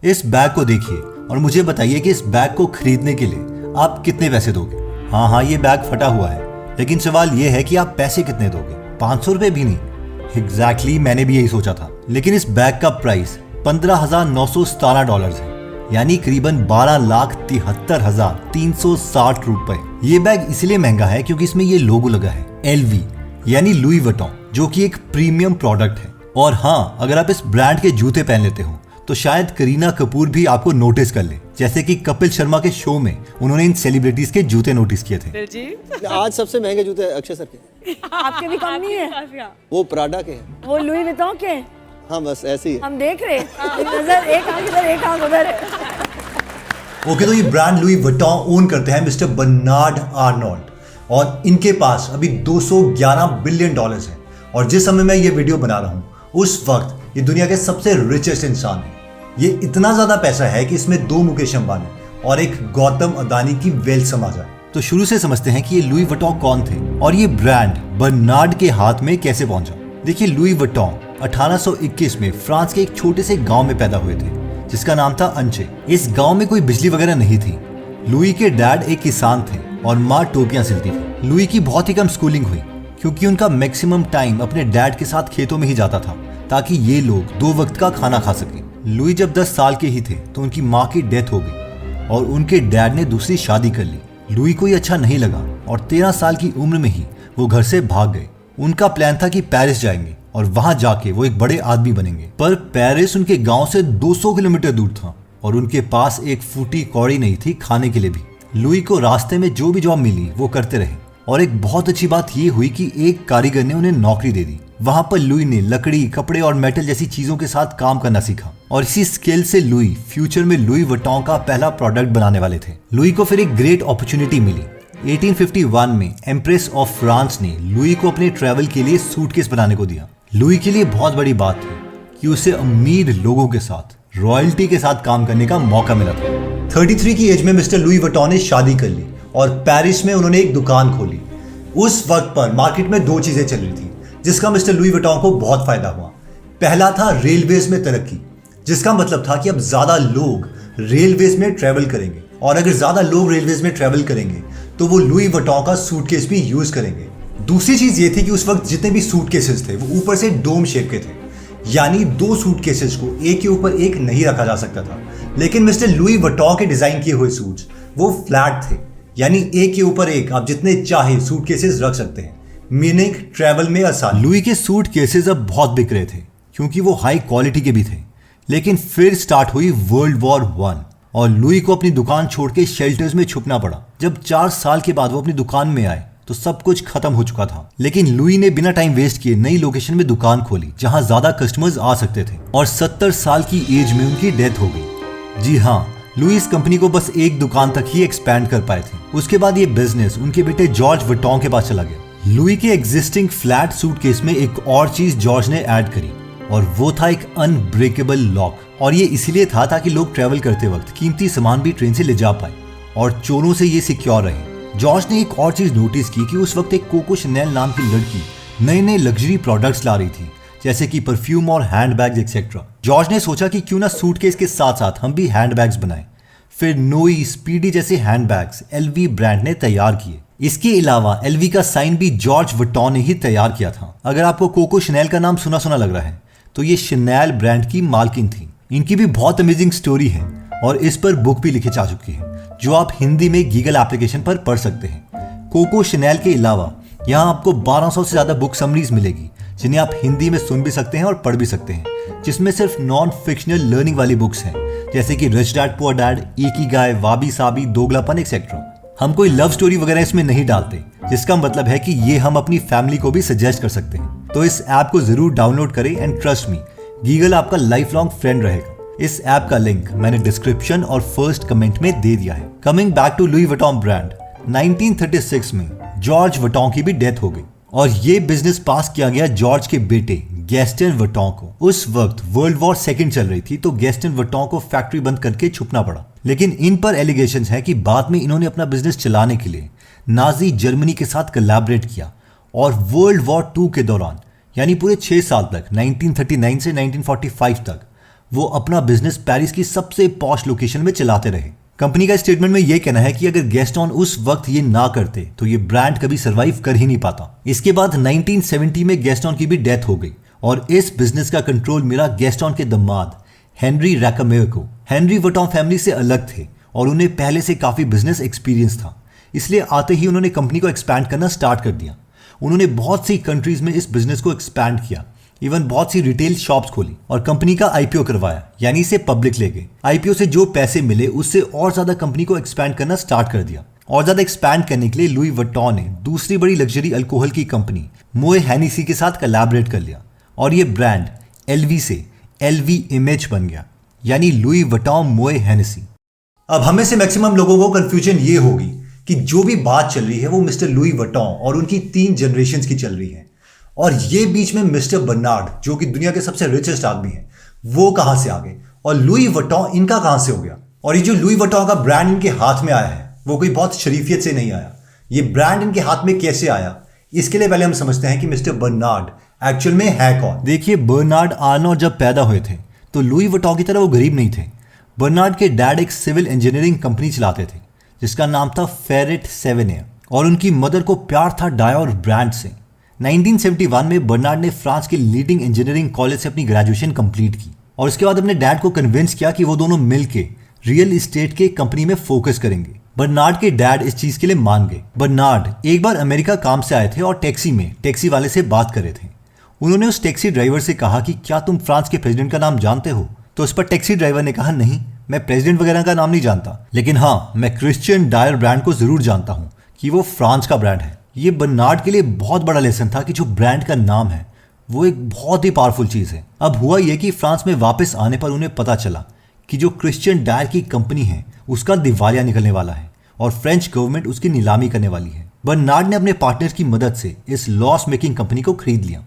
इस बैग को देखिए और मुझे बताइए कि इस बैग को खरीदने के लिए आप कितने पैसे दोगे। हाँ, ये बैग फटा हुआ है, लेकिन सवाल ये है कि आप पैसे कितने दोगे। 500 रुपए भी नहीं। एग्जैक्टली मैंने भी यही सोचा था, लेकिन इस बैग का प्राइस $15,917 है, यानी करीबन 12,73,360 रुपए। ये बैग इसलिए महंगा है क्योंकि इसमें ये लोगो लगा है LV यानी लुई वुइटन, जो कि एक प्रीमियम प्रोडक्ट है। और हाँ, अगर आप इस ब्रांड के जूते पहन लेते हो तो शायद करीना कपूर भी आपको नोटिस कर ले, जैसे कि कपिल शर्मा के शो में उन्होंने इन सेलिब्रिटीज के जूते नोटिस किए थे। जी आज सबसे महंगे जूते अक्षय सर के। आपके भी कम नहीं है। वो प्राडा के हैं। वो लुई विटॉन के। हाँ बस ऐसे ही। हम देख रहे हैं, नजर एक आंख इधर एक आंख उधर है। ओके, तो ये ब्रांड लुई वुइटन ओन करते हैं मिस्टर बर्नार्ड आर्नोल्ड, और इनके पास अभी $211 बिलियन है। और जिस समय मैं ये वीडियो बना रहा हूँ उस वक्त ये दुनिया के सबसे रिचेस्ट इंसान है। ये इतना ज्यादा पैसा है कि इसमें 2 मुकेश अंबानी और एक गौतम अदानी की वेल्थ समा जाए। तो शुरू से समझते हैं कि ये लुई वुइटन कौन थे और ये ब्रांड बर्नार्ड के हाथ में कैसे पहुंचा। देखिए, लुई वुइटन 1821 में फ्रांस के एक छोटे से गांव में पैदा हुए थे जिसका नाम था अंचे। इस गांव में कोई बिजली वगैरह नहीं थी। लुई के डैड एक किसान थे और माँ टोपियां सिलती थी। लुई की बहुत ही कम स्कूलिंग हुई क्योंकि उनका मैक्सिमम टाइम अपने डैड के साथ खेतों में ही जाता था ताकि ये लोग 2 वक्त का खाना खा सकें। लुई जब 10 साल के ही थे तो उनकी माँ की डेथ हो गई और उनके डैड ने दूसरी शादी कर ली। लुई को ये अच्छा नहीं लगा और 13 साल की उम्र में ही वो घर से भाग गए। उनका प्लान था कि पेरिस जाएंगे और वहां जाके वो एक बड़े आदमी बनेंगे, पर पेरिस उनके गांव से 200 किलोमीटर दूर था और उनके पास एक फूटी कौड़ी नहीं थी खाने के लिए भी। लुई को रास्ते में जो भी जॉब मिली वो करते रहे और एक बहुत अच्छी बात ये हुई कि एक कारीगर ने उन्हें नौकरी दे दी। वहां पर लुई ने लकड़ी, कपड़े और मेटल जैसी चीजों के साथ काम करना सीखा और इसी स्किल से लुई फ्यूचर में लुई वुइटन का पहला प्रोडक्ट बनाने वाले थे। लुई को फिर एक ग्रेट अपॉर्चुनिटी मिली। 1851 में एम्प्रेस ऑफ फ्रांस ने लुई को अपने ट्रैवल के लिए सूटकेस बनाने को दिया। लुई के लिए बहुत बड़ी बात थी कि उसे अमीर लोगों के साथ, रॉयल्टी के साथ काम करने का मौका मिला था। 33 की एज में मिस्टर लुई वुइटन ने शादी कर ली और पेरिस में उन्होंने एक दुकान खोली। उस वक्त पर मार्केट में 2 चीजें चल रही थी जिसका मिस्टर लुई वुइटन को बहुत फायदा हुआ। पहला था रेलवेज में तरक्की, जिसका मतलब था कि अब ज्यादा लोग रेलवेज में ट्रेवल करेंगे और अगर ज्यादा लोग रेलवेज में ट्रेवल करेंगे तो वो लुई वुइटन का सूटकेस भी यूज करेंगे। दूसरी चीज ये थी कि उस वक्त जितने भी सूटकेसेस थे वो ऊपर से डोम शेप के थे, यानी 2 सूटकेसेस को एक के ऊपर एक नहीं रखा जा सकता था। लेकिन मिस्टर लुई वुइटन के डिजाइन किए हुए सूट्स वो फ्लैट थे, यानी एक के ऊपर एक आप जितने चाहे सूटकेसेस रख सकते हैं, मीनिंग ट्रैवल में आसान। लुई के सूटकेसेस अब बहुत बिक रहे थे क्योंकि वो हाई क्वालिटी के भी थे। लेकिन फिर स्टार्ट हुई वर्ल्ड वॉर 1 और लुई को अपनी दुकान छोड़ के शेल्टर्स में छुपना पड़ा। जब 4 साल के बाद वो अपनी दुकान में आए तो सब कुछ खत्म हो चुका था। लेकिन लुई ने बिना टाइम वेस्ट किए नई लोकेशन में दुकान खोली जहां ज्यादा कस्टमर्स आ सकते थे और 70 साल की एज में उनकी डेथ हो गई। जी हाँ, लुई इस कंपनी को बस एक दुकान तक ही एक्सपैंड कर पाए थे। उसके बाद ये बिजनेस उनके बेटे जॉर्ज वुइटन के पास चला गया। लुई के एग्जिस्टिंग फ्लैट सूटकेस में एक और चीज जॉर्ज ने ऐड करी और वो था एक अनब्रेकेबल लॉक। और ये इसलिए था ताकि लोग ट्रेवल करते वक्त कीमती सामान भी ट्रेन से ले जा पाए और चोरों से ये सिक्योर रहे। जॉर्ज ने एक और चीज नोटिस की कि उस वक्त एक कोको शनेल नाम की लड़की नए नए लग्जरी प्रोडक्ट्स ला रही थी, जैसे कि परफ्यूम और हैंडबैग्स एक्सेट्रा। जॉर्ज ने सोचा कि क्यों ना सूटकेस के साथ साथ हम भी हैंडबैग्स बनाएं। फिर नोई, स्पीडी जैसे हैंडबैग्स LV ब्रांड ने तैयार किए। इसके अलावा LV का साइन भी जॉर्ज वुइटन ने ही तैयार किया था। अगर आपको कोको शनेल का नाम सुना सुना लग रहा है तो ये शनेल ब्रांड की मालकिन थी। इनकी भी बहुत अमेजिंग स्टोरी है और इस पर बुक भी लिखी जा चुकी है जो आप हिंदी में गीगल एप्लीकेशन पर पढ़ सकते हैं। कोको शनेल के अलावा यहाँ आपको 1200 से ज्यादा बुक समरीज मिलेगी जिन्हें आप हिंदी में सुन भी सकते हैं और पढ़ भी सकते हैं, जिसमें सिर्फ नॉन फिक्शनल लर्निंग वाली बुक्स हैं जैसे कि Rich Dad Poor Dad, Ikigai, Wabi Sabi, Doglapan etcetera. हम कोई लव स्टोरी वगैरह इसमें नहीं डालते, जिसका मतलब है कि ये हम अपनी फैमिली को भी सजेस्ट कर सकते हैं। तो इस ऐप को जरूर डाउनलोड करें एंड ट्रस्ट मी, गीगल आपका लाइफ लॉन्ग फ्रेंड रहेगा। इस ऐप का लिंक मैंने डिस्क्रिप्शन और फर्स्ट कमेंट में दे दिया है। Coming back to Louis Vuitton brand, 1936 में जॉर्ज वुइटन की भी डेथ हो गई और ये बिजनेस पास किया गया जॉर्ज के बेटे गैस्टन वुइटन को। उस वक्त वर्ल्ड वॉर 2 चल रही थी तो गैस्टन वुइटन को फैक्ट्री बंद करके छुपना पड़ा। लेकिन इन पर एलिगेशंस है कि बाद में इन्होंने अपना बिजनेस चलाने के लिए नाजी जर्मनी के साथ कोलैबोरेट किया और वर्ल्ड वॉर 2 के दौरान यानी पूरे 6 साल तक 1939 से 1945 तक वो अपना बिजनेस पेरिस की सबसे पॉश लोकेशन में चलाते रहे। कंपनी का स्टेटमेंट में ये कहना है कि अगर गैस्टन उस वक्त ये ना करते तो ये ब्रांड कभी सरवाइव कर ही नहीं पाता। इसके बाद 1970 में गैस्टन की भी डेथ हो गई और इस बिजनेस का कंट्रोल मिला गैस्टन के दामाद हेनरी रैकमेयर को। हेनरी वुइटन फैमिली से अलग थे और उन्हें पहले से काफी बिजनेस एक्सपीरियंस था, इसलिए आते ही उन्होंने कंपनी को एक्सपैंड करना स्टार्ट कर दिया। उन्होंने बहुत सी कंट्रीज में इस बिजनेस को एक्सपैंड किया, इवन बहुत सी रिटेल शॉप्स खोली और कंपनी का आईपीओ करवाया, यानी इसे पब्लिक ले गए। आईपीओ से जो पैसे मिले उससे और ज्यादा कंपनी को एक्सपैंड करना स्टार्ट कर दिया। और ज्यादा एक्सपैंड करने के लिए लुई वुइटन ने दूसरी बड़ी लग्जरी अल्कोहल की कंपनी मोए हेनेसी के साथ कोलैबोरेट कर लिया और ये ब्रांड एलवी से एलवी इमेज बन गया, यानी लुई वुइटन मोए हेनेसी। अब हमें से मैक्सिमम लोगों को कंफ्यूजन ये होगी कि जो भी बात चल रही है वो मिस्टर लुई वुइटन और उनकी 3 जनरेशंस की चल रही है, और ये बीच में मिस्टर बर्नार्ड जो कि दुनिया के सबसे रिचेस्ट आदमी है वो कहां से आ गए और लुई वुइटन इनका कहां से हो गया। और ये जो लुई वुइटन का ब्रांड इनके हाथ में आया है वो कोई बहुत शरीफियत से नहीं आया। ये ब्रांड इनके हाथ में कैसे आया, इसके लिए पहले हम समझते हैं कि मिस्टर बर्नार्ड एक्चुअल में है कौन। देखिए, बर्नार्ड आर्नोल्ड जब पैदा हुए थे तो लुई वुइटन की तरह वो गरीब नहीं थे। बर्नार्ड के डैड एक सिविल इंजीनियरिंग कंपनी चलाते थे जिसका नाम था फेरेट सेवेनियर, और उनकी मदर को प्यार था डायोर ब्रांड से। 1971 में बर्नार्ड ने फ्रांस के लीडिंग इंजीनियरिंग कॉलेज से अपनी ग्रेजुएशन कंप्लीट की और उसके बाद अपने डैड को कन्विंस किया कि वो दोनों मिलके रियल एस्टेट के कंपनी में फोकस करेंगे। बर्नार्ड के डैड इस चीज के लिए मान गए। बर्नार्ड एक बार अमेरिका काम से आए थे और टैक्सी वाले से बात कर रहे थे। उन्होंने उस टैक्सी ड्राइवर से कहा कि क्या तुम फ्रांस के प्रेसिडेंट का नाम जानते हो? तो उस पर टैक्सी ड्राइवर ने कहा, नहीं, मैं प्रेसिडेंट वगैरह का नाम नहीं जानता, लेकिन हाँ, मैं क्रिश्चियन डायर ब्रांड को जरूर जानता हूँ कि वो फ्रांस का ब्रांड है। ये बर्नार्ड के लिए बहुत बड़ा लेसन था कि जो ब्रांड का नाम है वो एक बहुत ही पावरफुल चीज है। अब हुआ यह कि फ्रांस में वापस आने पर उन्हें पता चला कि जो क्रिश्चियन डायर की कंपनी है उसका दिवालिया निकलने वाला है और फ्रेंच गवर्नमेंट उसकी नीलामी करने वाली है। बर्नार्ड ने अपने पार्टनर की मदद से इस लॉस मेकिंग कंपनी को खरीद लिया।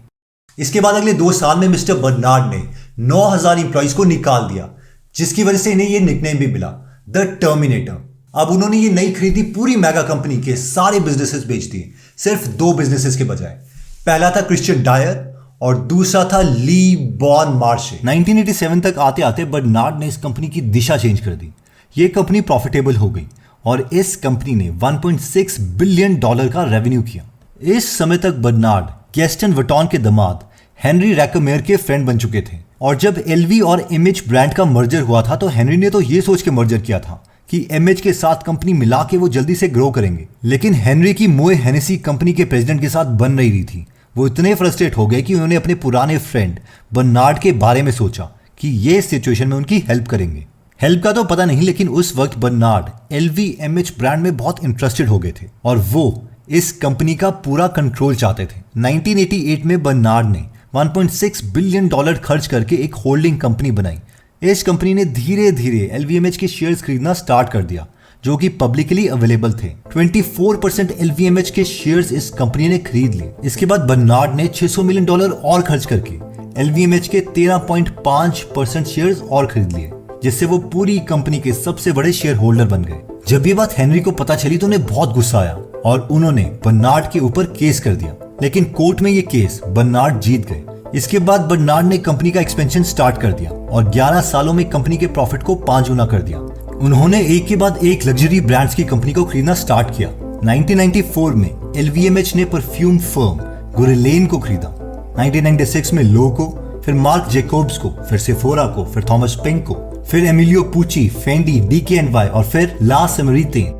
इसके बाद अगले 2 साल में मिस्टर बर्नार्ड ने 9000 इंप्लॉइज को निकाल दिया, जिसकी वजह से इन्हें ये निकनेम भी मिला, द टर्मिनेटर। अब उन्होंने ये नई खरीदी पूरी मेगा कंपनी के सारे बिजनेसेस बेच दिए, सिर्फ 2 बिजनेसेस के बजाय। पहला था क्रिश्चियन डायर और दूसरा था ली बॉन मार्शे। 1987 तक आते आते बर्नार्ड ने इस कंपनी की दिशा चेंज कर दी। ये कंपनी प्रॉफिटेबल हो गई और इस कंपनी ने $1.6 बिलियन का रेवेन्यू किया। इस समय तक बर्नार्ड गैस्टन वुइटन के दामाद हेनरी रैकमेयर के फ्रेंड बन चुके थे और जब एलवी और इमेज ब्रांड का मर्जर हुआ था तो हेनरी ने तो ये सोच के मर्जर किया था कि इमेज के साथ कंपनी मिला के वो जल्दी से ग्रो करेंगे, लेकिन हेनरी की मोए हेनेसी कंपनी के प्रेसिडेंट के साथ बन नहीं रही थी। वो इतने फ्रस्ट्रेट हो गए कि उन्होंने अपने पुराने फ्रेंड बर्नार्ड के बारे में सोचा कि ये सिचुएशन में उनकी हेल्प करेंगे। हेल्प का तो पता नहीं, लेकिन उस वक्त बर्नार्ड LVMH ब्रांड में बहुत इंटरेस्टेड हो गए थे और वो इस कंपनी का पूरा कंट्रोल चाहते थे। 1988 में बर्नार्ड ने $1.6 बिलियन खर्च करके एक होल्डिंग कंपनी बनाई। इस कंपनी ने धीरे धीरे LVMH के शेयर्स खरीदना स्टार्ट कर दिया जो कि पब्लिकली अवेलेबल थे। 24% LVMH के शेयर्स इस कंपनी ने खरीद लिए। इसके बाद बर्नार्ड ने $600 मिलियन और खर्च करके LVMH के 13.5% शेयर्स और खरीद लिए, जिससे वो पूरी कंपनी के सबसे बड़े शेयर होल्डर बन गए। जब ये बात हेनरी को पता चली तो उन्हें बहुत गुस्सा आया और उन्होंने बर्नार्ड के ऊपर केस कर दिया, लेकिन कोर्ट में ये केस बर्नार्ड जीत गए। इसके बाद बर्नार्ड ने कंपनी का एक्सपेंशन स्टार्ट कर दिया और 11 सालों में कंपनी के प्रॉफिट को 5 गुना कर दिया। उन्होंने एक के बाद एक लग्जरी ब्रांड्स की कंपनी को खरीदना स्टार्ट किया। 1994 में LVMH ने परफ्यूम फर्म गुरेलेन को खरीदा, 1996 में लो को, फिर मार्क जेकोब्स को, फिर सेफोरा को, फिर थॉमस पिंक को, फिर एमिलियो पुची, फेंडी, DKNY और फिर ला सेमरिते।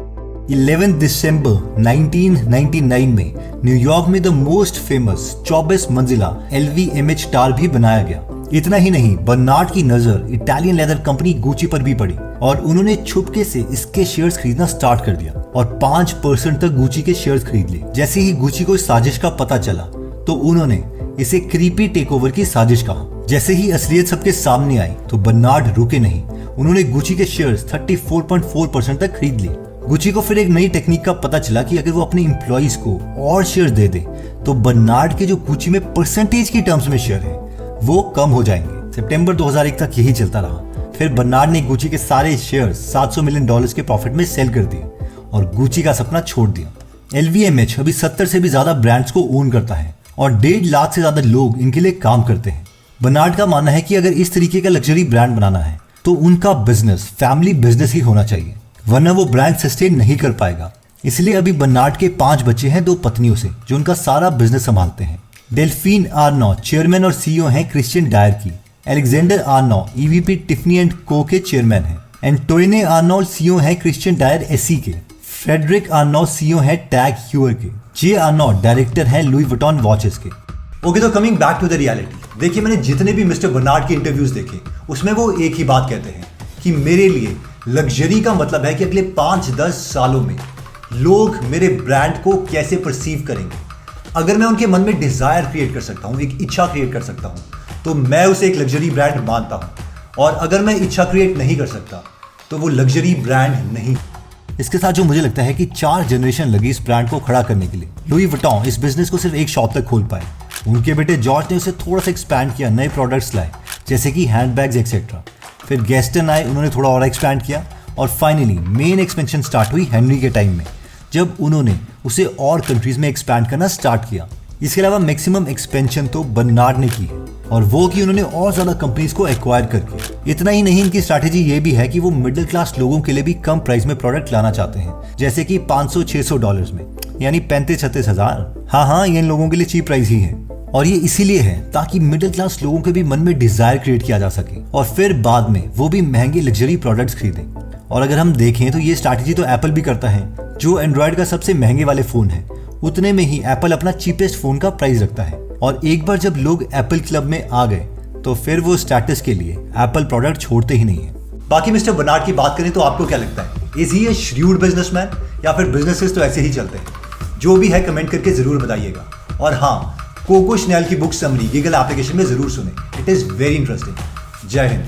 11 दिसंबर 1999 में न्यूयॉर्क में द मोस्ट फेमस 24 मंजिला LVMH टावर भी बनाया गया। इतना ही नहीं, बर्नार्ड की नजर इटालियन लेदर कंपनी गुची पर भी पड़ी और उन्होंने छुपके से इसके शेयर्स खरीदना स्टार्ट कर दिया और 5% तक गुची के शेयर्स खरीद लिए। जैसे ही गुची को इस साजिश का पता चला तो उन्होंने इसे क्रीपी टेकओवर की साजिश कहा। जैसे ही असलियत सबके सामने आई तो बर्नार्ड रुके नहीं, उन्होंने गुची के शेयर्स 34.4% तक खरीद लिए। गुची को फिर एक नई टेक्निक का पता चला कि अगर वो अपने एम्प्लॉइज को और शेयर्स दे दे तो बर्नार्ड के जो गुची में परसेंटेज की टर्म्स में शेयर है वो कम हो जाएंगे। सितंबर 2001 तक यही चलता रहा। फिर बर्नार्ड ने गुची के सारे शेयर्स $700 मिलियन के प्रॉफिट में सेल कर दिए और गुची का सपना छोड़ दिया। LVMH अभी 70 से भी ज्यादा ब्रांड्स को ओन करता है और 1.5 लाख से ज्यादा लोग इनके लिए काम करते हैं। बर्नार्ड का मानना है कि अगर इस तरीके का लग्जरी ब्रांड बनाना है तो उनका बिजनेस फैमिली बिजनेस ही होना चाहिए, वरना वो ब्रांड सस्टेन नहीं कर पाएगा। इसलिए अभी बर्नार्ड के 5 बच्चे हैं 2 पत्नियों से, जो उनका सारा बिजनेस संभालते हैं। डेल्फिन आर्नो चेयरमैन और सीईओ हैं क्रिश्चियन डायर की। Alexandre Arnault EVP Tiffany and Co के चेयरमैन हैं। एंटोइने आर्नो सीईओ हैं क्रिश्चियन डायर एसई के। फ्रेडरिक आर्नो सीईओ हैं टैग ह्यूअर के। जे आर्नो डायरेक्टर हैं लुई वुइटन वॉचेस के। ओके, तो coming back to the reality, देखिए मैंने जितने भी मिस्टर बर्नार्ड के इंटरव्यूज देखे उसमें वो एक ही बात कहते हैं कि मेरे लिए लग्जरी का मतलब है कि अगले 5-10 सालों में लोग मेरे ब्रांड को कैसे परसीव करेंगे। अगर मैं उनके मन में डिजायर क्रिएट कर सकता हूँ, एक इच्छा क्रिएट कर सकता हूँ, तो मैं उसे एक लग्जरी ब्रांड मानता हूँ। और अगर मैं इच्छा क्रिएट नहीं कर सकता तो वो लग्जरी ब्रांड नहीं। इसके साथ जो मुझे लगता है कि 4 जनरेशन लगी इस ब्रांड को खड़ा करने के लिए। लुई वुइटन इस बिजनेस को सिर्फ एक शॉप तक खोल पाए। उनके बेटे जॉर्ज ने उसे थोड़ा सा एक्सपैंड किया, नए प्रोडक्ट्स लाए जैसे कि हैंडबैग्स एक्सेट्रा। फिर गेस्टन आए, उन्होंने थोड़ा और एक्सपैंड किया। और फाइनली मेन एक्सपेंशन स्टार्ट हुई हेनरी के टाइम में, जब उन्होंने उसे और कंट्रीज में एक्सपैंड करना स्टार्ट किया। इसके अलावा मैक्सिमम एक्सपेंशन तो बर्नार्ड ने की है, और वो की उन्होंने और ज्यादा कंपनीज को एक्वायर करके। इतना ही नहीं, इनकी स्ट्रैटेजी ये भी है कि वो मिडिल क्लास लोगों के लिए भी कम प्राइस में प्रोडक्ट लाना चाहते हैं, जैसे कि $500-600 में, यानी 35-36 हज़ार। हाँ, ये इन लोगों के लिए चीप प्राइस ही है। और ये इसीलिए है ताकि मिडिल क्लास लोगों के भी मन में डिजायर क्रिएट किया जा सके, और फिर बाद में वो भी महंगे लग्जरी प्रोडक्ट्स खरीदें। और अगर हम देखें तो ये स्ट्रैटेजी तो एप्पल भी करता है। जो एंड्रॉयड का सबसे महंगे वाले फोन है, उतने में ही एप्पल अपना चीपेस्ट फोन का प्राइस रखता है। और एक बार जब लोग एप्पल क्लब में आ गए तो फिर वो स्टेटस के लिए एप्पल प्रोडक्ट छोड़ते ही नहीं है। बाकी मिस्टर बर्नार्ड की बात करें तो आपको क्या लगता है, is he A shrewd businessman या फिर बिजनेसेस तो ऐसे ही चलते हैं? जो भी है कमेंट करके जरूर बताइएगा। और हाँ, कोको शनेल की बुक समरी गूगल एप्लीकेशन में जरूर सुने, इट इज वेरी इंटरेस्टिंग। जय हिंद।